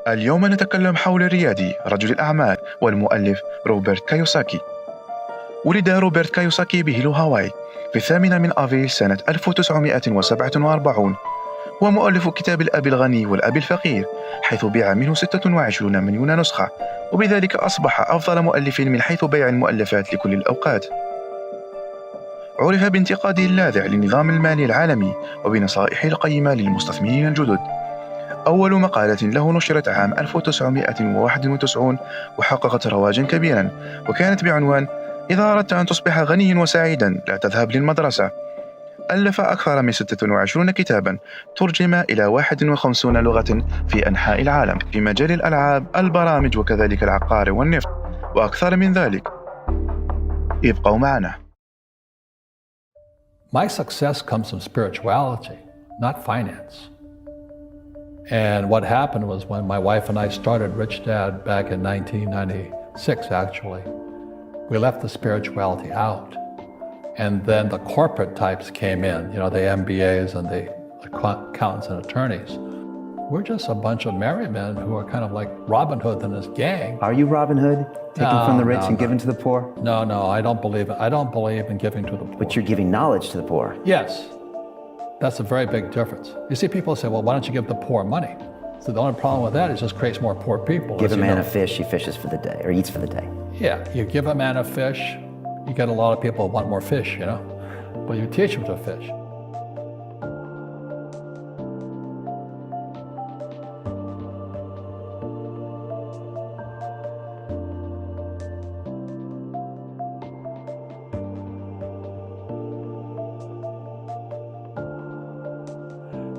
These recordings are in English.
اليوم نتكلم حول الريادي رجل الأعمال والمؤلف روبرت كيوساكي. ولد روبرت كيوساكي بهيلو هاواي في 8 من آفريل سنة 1947. هو مؤلف كتاب الاب الغني والاب الفقير، حيث بيع منه 26 مليون نسخة، وبذلك أصبح أفضل مؤلف من حيث بيع المؤلفات لكل الأوقات. عرف بانتقاده اللاذع للنظام المالي العالمي وبنصائحه القيمة للمستثمرين الجدد. أول مقالة له نشرت عام 1991 وحققت رواجا كبيرا، وكانت بعنوان إذا أردت أن تصبح غنيا وسعيدا لا تذهب للمدرسة. ألف أكثر من 26 كتابا ترجم إلى 51 لغة في أنحاء العالم في مجال الألعاب، البرامج، وكذلك العقار والنفط وأكثر من ذلك. ابقوا معنا. My success comes from spirituality, not finance. And what happened was when my wife and I started Rich Dad back in 1996, actually, we left the spirituality out. And then the corporate types came in, the MBAs and the accountants and attorneys. We're just a bunch of merry men who are kind of like Robin Hood and his gang. Are you Robin Hood? Taking from the rich and giving to the poor? No, I don't believe it. I don't believe in giving to the poor. But you're giving knowledge to the poor. Yes. That's a very big difference. You see, people say, well, why don't you give the poor money? So the only problem with that is it just creates more poor people. Give a man a fish, he fishes for the day, or eats for the day. Yeah, you give a man a fish, you get a lot of people who want more fish, but you teach them to fish.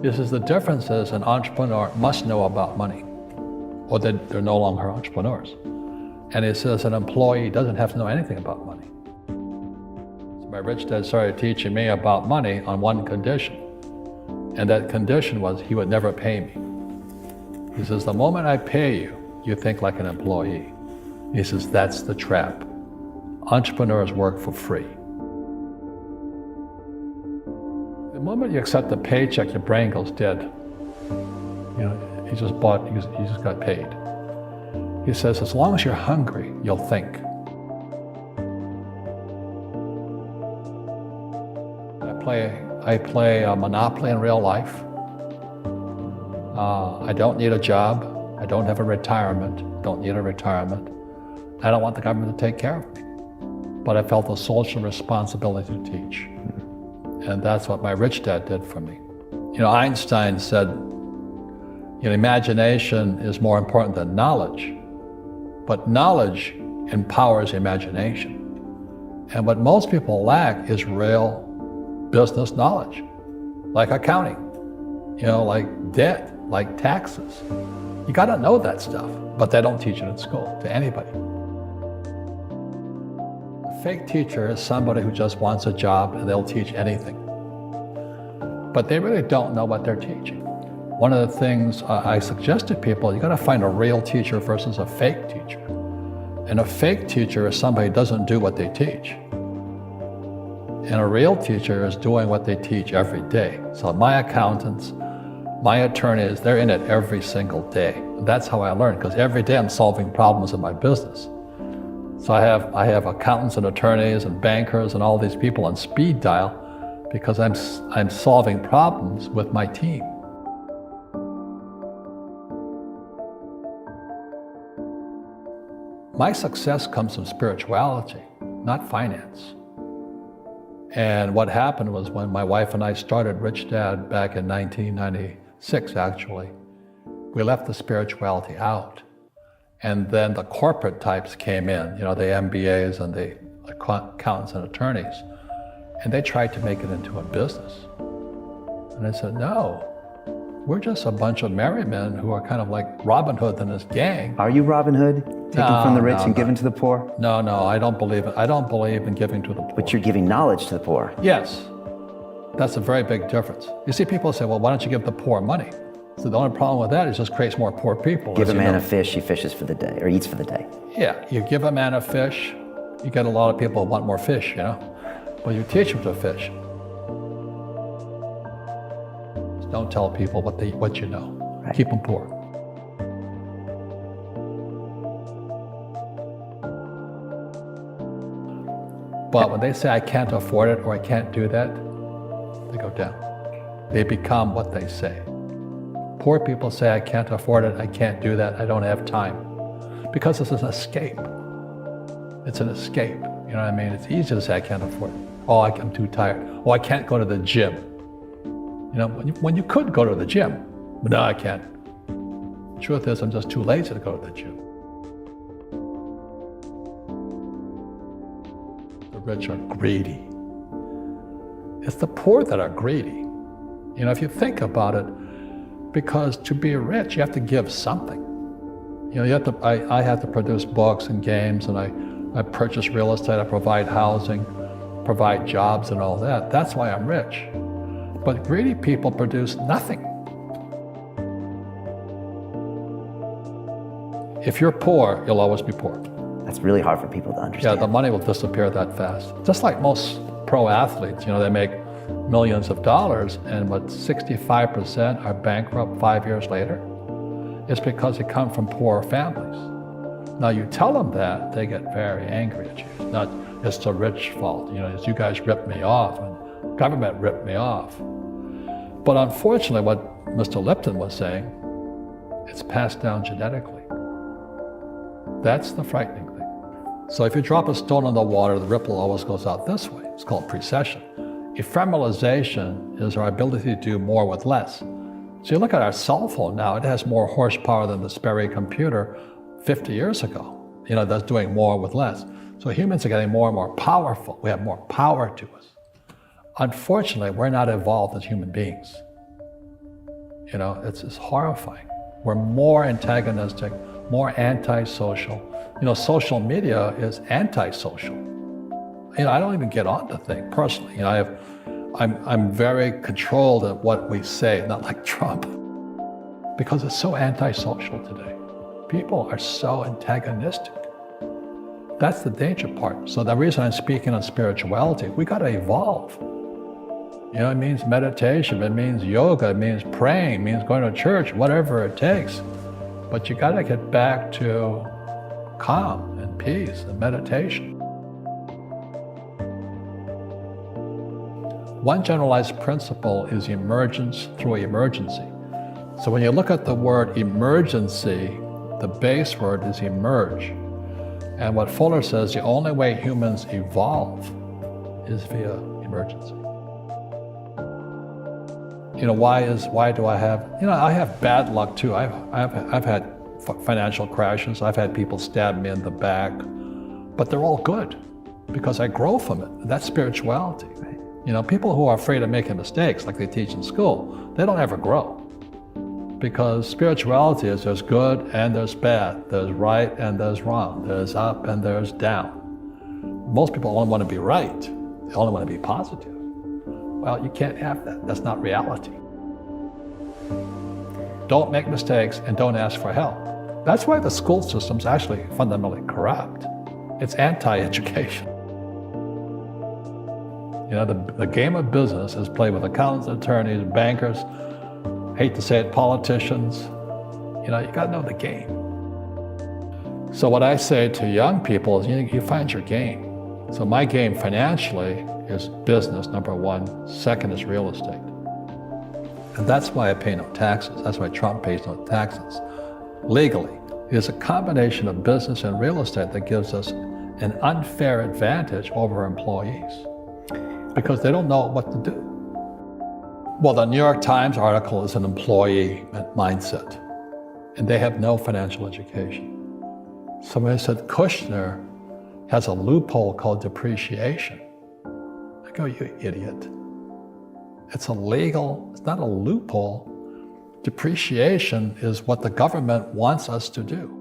This is the difference is an entrepreneur must know about money, or they're no longer entrepreneurs. And it says an employee doesn't have to know anything about money. So my rich dad started teaching me about money on one condition. And that condition was he would never pay me. He says, the moment I pay you, you think like an employee. He says, that's the trap. Entrepreneurs work for free. The moment you accept the paycheck, your brain goes dead. He just got paid. He says, as long as you're hungry, you'll think. I play Monopoly in real life. I don't need a job. I don't have a retirement. Don't need a retirement. I don't want the government to take care of me. But I felt a social responsibility to teach. And that's what my rich dad did for me. Einstein said, imagination is more important than knowledge, but knowledge empowers imagination. And what most people lack is real business knowledge, like accounting, like debt, like taxes. You gotta know that stuff, but they don't teach it in school to anybody. A fake teacher is somebody who just wants a job and they'll teach anything. But they really don't know what they're teaching. One of the things I suggest to people, you gotta find a real teacher versus a fake teacher. And a fake teacher is somebody who doesn't do what they teach. And a real teacher is doing what they teach every day. So my accountants, my attorneys, they're in it every single day. And that's how I learn, because every day I'm solving problems in my business. So I have accountants and attorneys and bankers and all these people on speed dial because I'm solving problems with my team. My success comes from spirituality, not finance. And what happened was when my wife and I started Rich Dad back in 1996, actually, we left the spirituality out. And then the corporate types came in, the MBAs and the accountants and attorneys, and they tried to make it into a business. And I said, no, we're just a bunch of merry men who are kind of like Robin Hood and his gang. Are you Robin Hood? Taking from the rich and giving to the poor? No, I don't believe it. I don't believe in giving to the poor. But you're giving knowledge to the poor. Yes. That's a very big difference. You see, people say, well, why don't you give the poor money? So the only problem with that is it just creates more poor people. Give a man a fish, he fishes for the day, or eats for the day. Yeah, you give a man a fish, you get a lot of people who want more fish, but you teach them to fish. Just don't tell people what you know. Right. Keep them poor. But when they say I can't afford it or I can't do that, they go down. They become what they say. Poor people say I can't afford it, I can't do that, I don't have time. Because it's an escape. It's an escape. You know what I mean? It's easy to say I can't afford it. Oh, I'm too tired. Oh, I can't go to the gym. You know, when you could go to the gym, but no, I can't. Truth is, I'm just too lazy to go to the gym. The rich are greedy. It's the poor that are greedy. You know, if you think about it, because to be rich, you have to give something. You know, I have to produce books and games, and I purchase real estate, I provide housing, provide jobs and all that. That's why I'm rich. But greedy people produce nothing. If you're poor, you'll always be poor. That's really hard for people to understand. Yeah, the money will disappear that fast. Just like most pro athletes, you know, they make millions of dollars, and what 65% are bankrupt 5 years later. It's because they come from poor families. Now you tell them that, they get very angry at you. It's not, it's the rich fault. You know, it's you guys ripped me off and government ripped me off. But unfortunately, what Mr. Lipton was saying, it's passed down genetically. That's the frightening thing. So if you drop a stone in the water, the ripple always goes out this way. It's called precession. Ephemeralization is our ability to do more with less. So you look at our cell phone now, it has more horsepower than the Sperry computer 50 years ago. You know, that's doing more with less. So humans are getting more and more powerful. We have more power to us. Unfortunately, we're not evolved as human beings. You know, it's horrifying. We're more antagonistic, more antisocial. You know, social media is antisocial. You know, I don't even get on the thing personally. You know, I'm very controlled at what we say, not like Trump, because it's so antisocial today. People are so antagonistic. That's the danger part. So the reason I'm speaking on spirituality, we got to evolve. You know, it means meditation, it means yoga, it means praying, it means going to church, whatever it takes. But you got to get back to calm and peace and meditation. One generalized principle is emergence through emergency. So when you look at the word emergency, the base word is emerge. And what Fuller says, the only way humans evolve is via emergency. You know, why do I have, you know, I have bad luck too. I've had financial crashes. I've had people stab me in the back, but they're all good because I grow from it. That's spirituality. Right? You know, people who are afraid of making mistakes, like they teach in school, they don't ever grow. Because spirituality is there's good and there's bad, there's right and there's wrong, there's up and there's down. Most people only want to be right. They only want to be positive. Well, you can't have that. That's not reality. Don't make mistakes and don't ask for help. That's why the school system's actually fundamentally corrupt. It's anti-education. You know, the game of business is played with accountants, attorneys, bankers, hate to say it, politicians. You know, you got to know the game. So what I say to young people is, you find your game. So my game financially is business, number one. Second is real estate. And that's why I pay no taxes. That's why Trump pays no taxes. Legally, it is a combination of business and real estate that gives us an unfair advantage over employees because they don't know what to do. Well, the New York Times article is an employee mindset, and they have no financial education. Somebody said Kushner has a loophole called depreciation. I go, you idiot. It's illegal, it's not a loophole. Depreciation is what the government wants us to do.